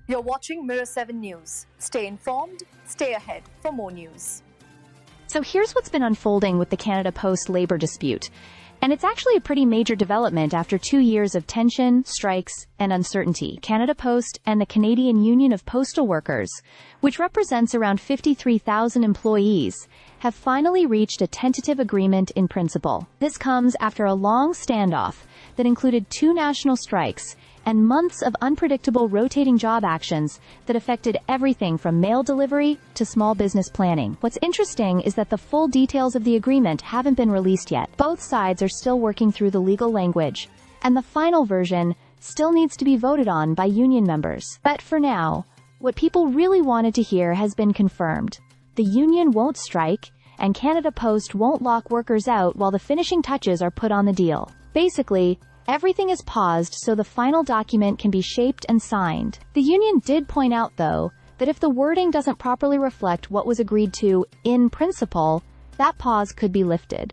You're watching Mirror 7 News. Stay informed, stay ahead for more news. So here's what's been unfolding with the Canada Post labor dispute. And it's actually a pretty major development after 2 years of tension, strikes, and uncertainty. Canada Post and the Canadian Union of Postal Workers, which represents around 53,000 employees, have finally reached a tentative agreement in principle. This comes after a long standoff that included 2 national strikes and months of unpredictable rotating job actions that affected everything from mail delivery to small business planning. What's interesting is that the full details of the agreement haven't been released yet. Both sides are still working through the legal language, and the final version still needs to be voted on by union members. But for now, what people really wanted to hear has been confirmed. The union won't strike, and Canada Post won't lock workers out while the finishing touches are put on the deal. Basically, everything is paused so the final document can be shaped and signed. The union did point out, though, that if the wording doesn't properly reflect what was agreed to in principle, that pause could be lifted.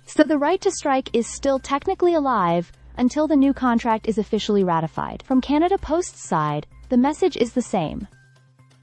So the right to strike is still technically alive until the new contract is officially ratified. From Canada Post's side, the message is the same.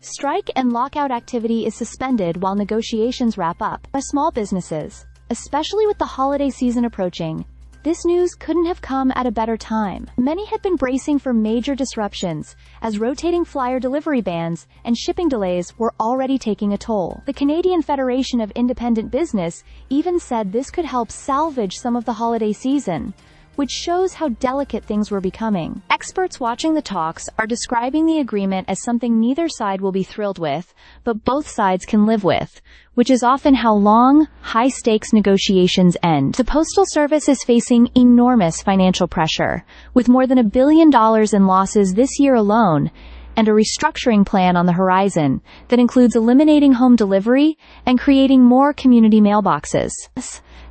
Strike and lockout activity is suspended while negotiations wrap up. For small businesses, especially with the holiday season approaching, this news couldn't have come at a better time. Many had been bracing for major disruptions, as rotating flyer delivery bans and shipping delays were already taking a toll. The Canadian Federation of Independent Business even said this could help salvage some of the holiday season, which shows how delicate things were becoming. Experts watching the talks are describing the agreement as something neither side will be thrilled with, but both sides can live with, which is often how long, high-stakes negotiations end. The Postal Service is facing enormous financial pressure, with more than $1 billion in losses this year alone, and a restructuring plan on the horizon that includes eliminating home delivery and creating more community mailboxes.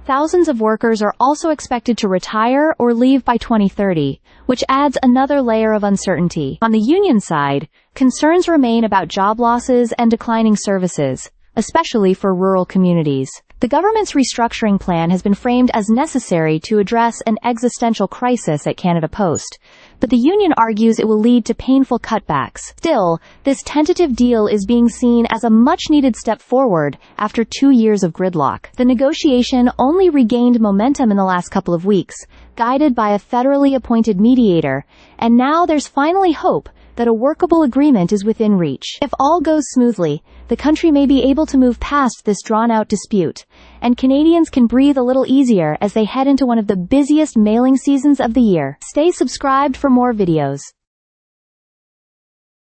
Thousands of workers are also expected to retire or leave by 2030, which adds another layer of uncertainty. On the union side, concerns remain about job losses and declining services, especially for rural communities. The government's restructuring plan has been framed as necessary to address an existential crisis at Canada Post, but the union argues it will lead to painful cutbacks. Still, this tentative deal is being seen as a much-needed step forward after 2 years of gridlock. The negotiation only regained momentum in the last couple of weeks, guided by a federally appointed mediator, and now there's finally hope that a workable agreement is within reach. If all goes smoothly, the country may be able to move past this drawn-out dispute, and Canadians can breathe a little easier as they head into one of the busiest mailing seasons of the year. Stay subscribed for more videos.